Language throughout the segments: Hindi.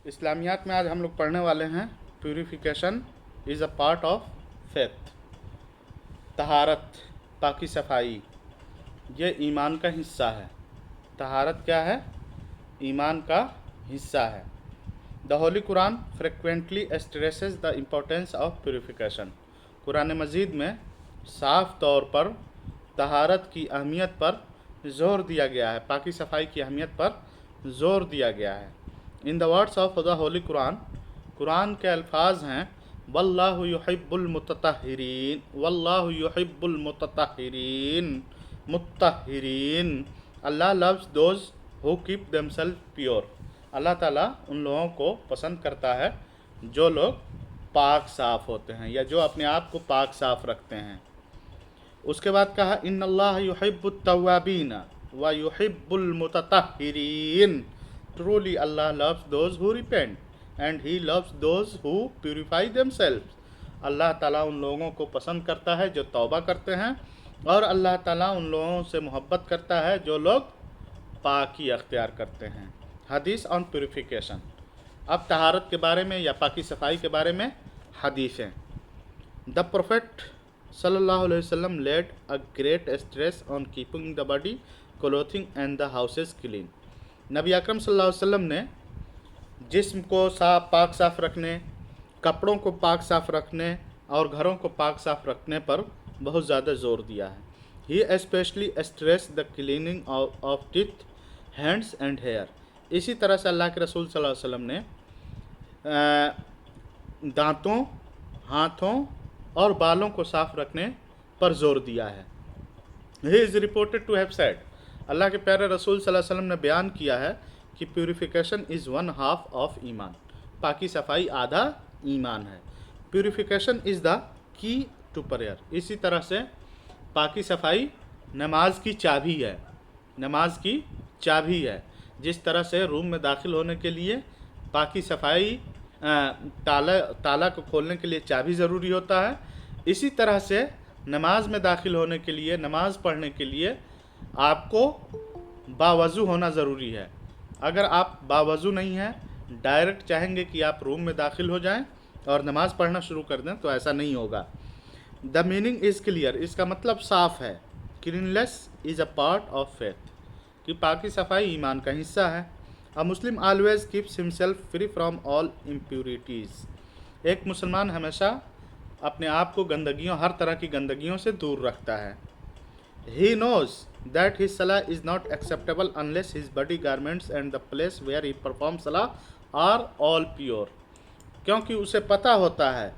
इस्लामियात में आज हम लोग पढ़ने वाले हैं purification is a part of faith. तहारत, पाकी सफाई, ये ईमान का हिस्सा है। तहारत क्या है? ईमान का हिस्सा है। The holy Quran frequently stresses the importance of purification. Quran Majeed में साफ तौर पर तहारत की अहमियत पर ज़ोर दिया गया है, पाकी सफाई की अहमियत पर ज़ोर दिया गया है। In the words of the holy Quran, Quran के अल्फाज हैं वल्लाहु युहिब्बुल मुतत्तहिरीन, वल्लाहु युहिब्बुल मुतत्तहिरीन, मुत्तहिरीन। Allah loves those who keep themself pure. Allah ताला उन लोगों को पसंद करता है जो लोग पाक साफ़ होते हैं या जो अपने आप को पाक साफ़ रखते हैं। उसके बाद कहा इन्नल्लाह युहिब्बुत तव्वाबीन व युहिब्बुल मुतत्तहिरीन। Truly Allah loves those who repent and he loves those who purify themselves. Allah ताला उन लोगों को पसंद करता है जो तौबा करते हैं, और अल्लाह ताला उन लोगों से मोहब्बत करता है जो लोग पाकी अख्तियार करते हैं। हदीस ऑन प्यूरिफिकेशन। अब तहारत के बारे में या पाकी सफाई के बारे में हदीसें। द प्रोफेट सल्लल्लाहु अलैहि वसल्लम led a great stress on keeping the body, clothing and the houses clean. नबी अकरम सल्लल्लाहु अलैहि वसल्लम ने जिस्म को पाक साफ़ रखने, कपड़ों को पाक साफ़ रखने और घरों को पाक साफ़ रखने पर बहुत ज़्यादा ज़ोर दिया है। He specially stress the cleaning of teeth, hands and hair. इसी तरह से अल्लाह के रसूल सल्लल्लाहु अलैहि वसल्लम ने दांतों, हाथों और बालों को साफ़ रखने पर ज़ोर दिया है। He is reported to have said, Allah के प्यारे रसूल सल्लल्लाहु अलैहि वसल्लम ने बयान किया है कि purification is one half of ईमान। पाकी सफाई आधा ईमान है। Purification is the key to prayer. इसी तरह से पाकी सफाई नमाज की चाबी है। नमाज की चाबी है। जिस तरह से रूम में दाखिल होने के लिए पाकी सफाई ताला को खोलने के लिए चाबी ज़रूरी होता है, इसी तरह से नमाज में दाखिल होने के लिए, नमाज पढ़ने के लिए आपको बावज़ू होना ज़रूरी है। अगर आप बावज़ू नहीं हैं, डायरेक्ट चाहेंगे कि आप रूम में दाखिल हो जाएं और नमाज़ पढ़ना शुरू कर दें, तो ऐसा नहीं होगा। द मीनिंग इज़ क्लियर, इसका मतलब साफ़ है। Cleanness is a part of faith, कि पाकी सफाई ईमान का हिस्सा है। A Muslim always keeps himself free from all impurities. एक मुसलमान हमेशा अपने आप को गंदगियों, हर तरह की गंदगियों से दूर रखता है। ही नोज दैट हिज सलाह is not acceptable unless his body garments and the place where he perform सलाह आर ऑल प्योर। क्योंकि उसे पता होता है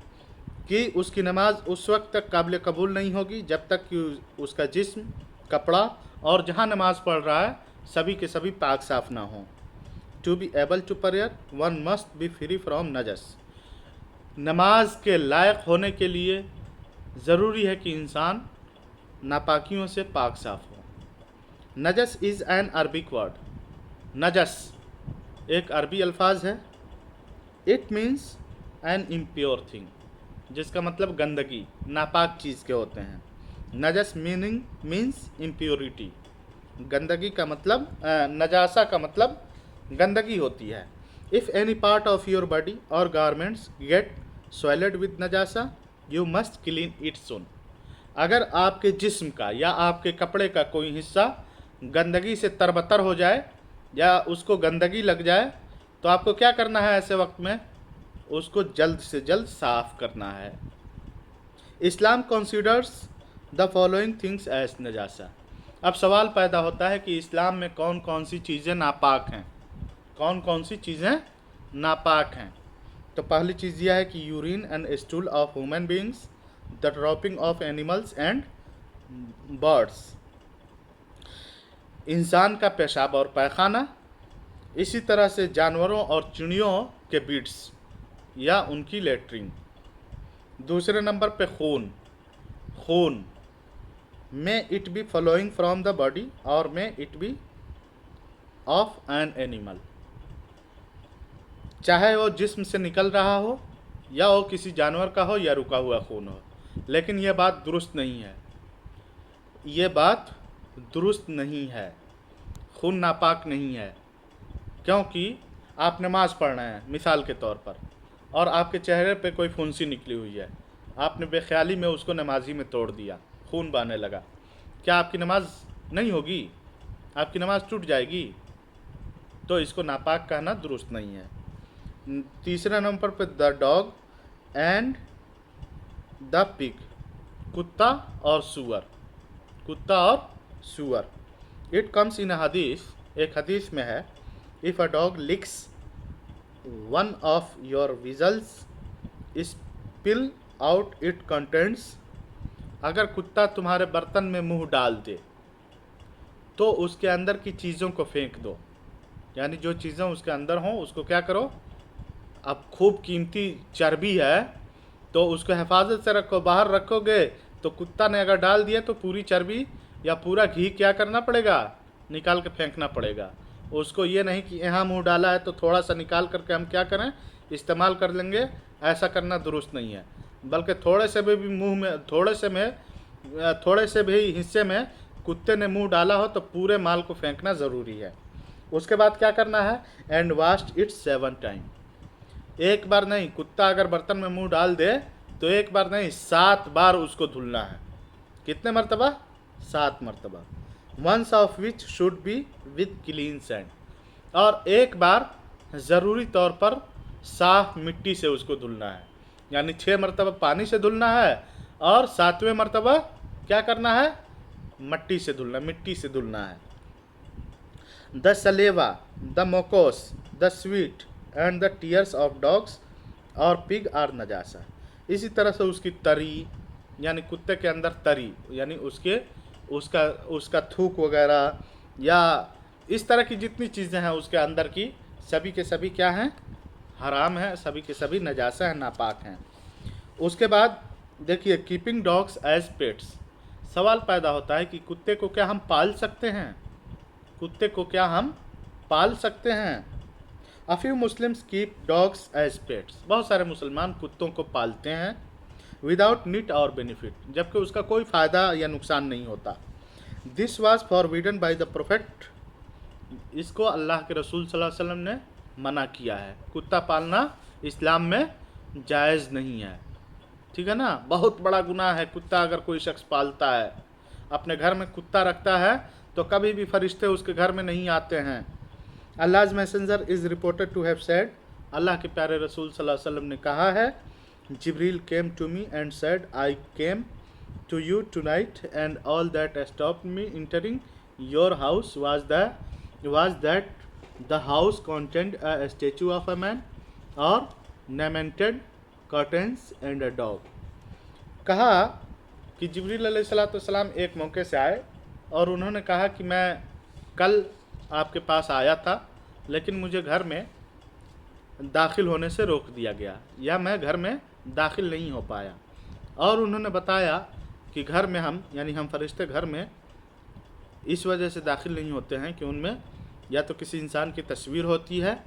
कि उसकी नमाज उस वक्त तक काबिल कबूल नहीं होगी जब तक कि उसका जिस्म, कपड़ा और जहाँ नमाज पढ़ रहा है सभी के सभी पाक साफ ना हों। To be able to prayer one must be free from नजस। नमाज के लायक होने के लिए ज़रूरी है कि इंसान नापाकियों से पाक साफ हो। नजस इज़ एन अरबिक वर्ड। नजस एक अरबी अल्फाज है। It means an impure thing, जिसका मतलब गंदगी, नापाक चीज़ के होते हैं। नजस मीनिंग मीन्स इम्प्योरिटी। गंदगी का मतलब, नजासा का मतलब गंदगी होती है। If any part of your body or garments get soiled with नजासा you must clean it soon. अगर आपके जिस्म का या आपके कपड़े का कोई हिस्सा गंदगी से तरबतर हो जाए या उसको गंदगी लग जाए, तो आपको क्या करना है? ऐसे वक्त में उसको जल्द से जल्द साफ़ करना है। Islam considers the following things as नजासा। अब सवाल पैदा होता है कि इस्लाम में कौन कौन सी चीज़ें नापाक हैं, कौन कौन सी चीज़ें नापाक हैं। तो पहली चीज़ यह है कि urine and stool of human beings, the dropping of animals and birds, इंसान का पेशाब और पैखाना, इसी तरह से जानवरों और चिड़ियों के बीट्स या उनकी लेटरिन। दूसरे नंबर पे खून। खून may it be flowing from the body or may it be of an animal, चाहे वो जिस्म से निकल रहा हो या वो किसी जानवर का हो या रुका हुआ खून हो। लेकिन यह बात दुरुस्त नहीं है, ये बात दुरुस्त नहीं है। खून नापाक नहीं है, क्योंकि आप नमाज पढ़ रहे हैं मिसाल के तौर पर, और आपके चेहरे पे कोई फुंसी निकली हुई है, आपने बेख्याली में उसको नमाजी में तोड़ दिया, खून बहने लगा, क्या आपकी नमाज नहीं होगी? आपकी नमाज टूट जाएगी। तो इसको नापाक कहना दुरुस्त नहीं है। तीसरे नंबर पर the dog and the pig, कुत्ता और सुअर, कुत्ता और सुअर। इट कम्स इन अ हदीस, एक हदीस में है, if a dog लिक्स one of your whistles spill out it contents, अगर कुत्ता तुम्हारे बर्तन में मुंह डाल दे तो उसके अंदर की चीज़ों को फेंक दो, यानी जो चीज़ें उसके अंदर हों उसको क्या करो। अब खूब कीमती चर्बी है तो उसको हिफाजत से रखो, बाहर रखोगे तो कुत्ता ने अगर डाल दिया तो पूरी चर्बी या पूरा घी क्या करना पड़ेगा, निकाल के फेंकना पड़ेगा। उसको ये नहीं कि यहाँ मुंह डाला है तो थोड़ा सा निकाल करके हम क्या करें, इस्तेमाल कर लेंगे, ऐसा करना दुरुस्त नहीं है। बल्कि थोड़े से भी मुंह में, थोड़े से भी हिस्से में कुत्ते ने मुंह डाला हो तो पूरे माल को फेंकना ज़रूरी है। उसके बाद क्या करना है, एंड वाश्ड इट 7 टाइम, एक बार नहीं, कुत्ता अगर बर्तन में मुंह डाल दे तो एक बार नहीं 7 बार उसको धुलना है। कितने मरतबा? 7 मरतबा। Once of which should be with clean sand, और एक बार ज़रूरी तौर पर साफ मिट्टी से उसको धुलना है, यानी 6 मरतबा पानी से धुलना है और 7वें मरतबा क्या करना है, मट्टी से धुलना, मिट्टी से धुलना है। The saliva, the mucus, the sweet and the tears of dogs or pig are नजासा। इसी तरह से उसकी तरी, यानी कुत्ते के अंदर तरी, यानी उसका थूक वगैरह या इस तरह की जितनी चीज़ें हैं उसके अंदर की, सभी के सभी क्या हैं, हराम हैं, सभी के सभी नजासा हैं, नापाक हैं। उसके बाद देखिए, कीपिंग डॉग्स एज पेट्स, सवाल पैदा होता है कि कुत्ते को क्या हम पाल सकते हैं, कुत्ते को क्या हम पाल सकते हैं। A few Muslims keep dogs as pets, बहुत सारे मुसलमान कुत्तों को पालते हैं विदाउट नीड और बेनिफिट, जबकि उसका कोई फ़ायदा या नुकसान नहीं होता। This was forbidden by the prophet, इसको अल्लाह के रसूल सल्लल्लाहु अलैहि वसल्लम ने मना किया है। कुत्ता पालना इस्लाम में जायज़ नहीं है, ठीक है ना। बहुत बड़ा गुनाह है कुत्ता अगर कोई शख्स पालता है, अपने घर में कुत्ता रखता है तो कभी भी फरिश्ते उसके घर में नहीं आते हैं। Allah's messenger is reported to have said, Allah के प्यारे रसूल सल्लल्लाहु अलैहि वसल्लम ने कहा है, Jibreel came to me and said I came to you tonight and all that stopped me entering your house was that the house contained a statue of a man ornamented curtains and a dog. कहा कि जिब्रील अलैहिस्सलाम एक मौके से आए और उन्होंने कहा कि मैं कल आपके पास आया था लेकिन मुझे घर में दाखिल होने से रोक दिया गया, या मैं घर में दाखिल नहीं हो पाया। और उन्होंने बताया कि घर में यानी हम फरिश्ते घर में इस वजह से दाखिल नहीं होते हैं कि उनमें या तो किसी इंसान की तस्वीर होती है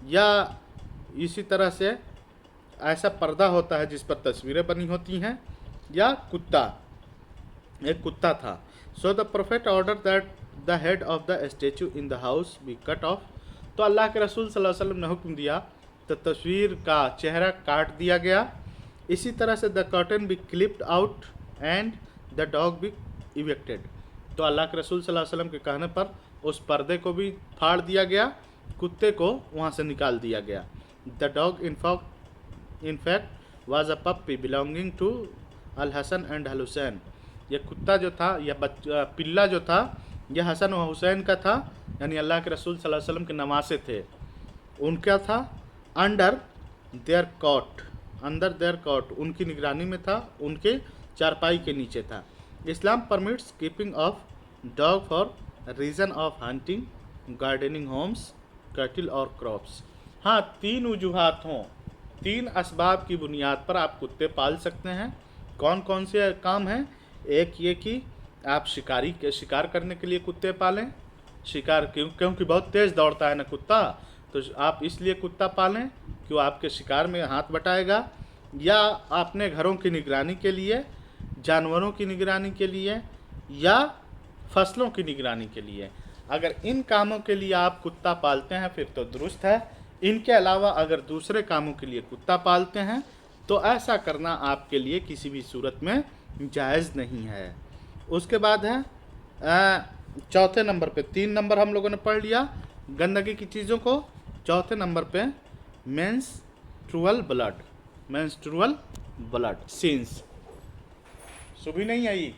या इसी तरह से ऐसा पर्दा होता है जिस पर तस्वीरें बनी होती हैं, या एक कुत्ता था। So the prophet order that the head of the statue in the house be cut off, तो अल्लाह के रसूल सल्लल्लाहु अलैहि वसल्लम ने हुक्म दिया तो तस्वीर का चेहरा काट दिया गया। इसी तरह से the curtain be clipped out and the dog be evicted, तो अल्लाह के रसूल सल्लल्लाहु अलैहि वसल्लम के कहने पर उस पर्दे को भी फाड़ दिया गया, कुत्ते को वहाँ से निकाल दिया गया। The dog in fact was a puppy belonging to al Hasan and al Hussain, यह कुत्ता जो था, यह पिल्ला जो था, यह हसन और हुसैन का था, यानी अल्लाह के रसूल सल्लल्लाहु अलैहि वसल्लम के नवासे थे, उनका था। अंडर देयर कॉट, उनकी निगरानी में था, उनके चारपाई के नीचे था। Islam permits keeping of dog for reason of hunting, gardening homes, cattle or crops. हाँ, 3 वजूहात हों, 3 असबाब की बुनियाद पर आप कुत्ते पाल सकते हैं। कौन कौन से काम हैं? एक ये कि आप शिकार करने के लिए कुत्ते पालें, शिकार क्योंकि बहुत तेज़ दौड़ता है ना कुत्ता, तो आप इसलिए कुत्ता पालें कि वो आपके शिकार में हाथ बटाएगा, या अपने घरों की निगरानी के लिए, जानवरों की निगरानी के लिए, या फसलों की निगरानी के लिए। अगर इन कामों के लिए आप कुत्ता पालते हैं फिर तो दुरुस्त है, इनके अलावा अगर दूसरे कामों के लिए कुत्ता पालते हैं तो ऐसा करना आपके लिए किसी भी सूरत में जायज़ नहीं है। उसके बाद है चौथे नंबर पे, 3 नंबर हम लोगों ने पढ़ लिया गंदगी की चीज़ों को। चौथे नंबर पे menstrual blood, menstrual blood scenes. सुबह नहीं आई।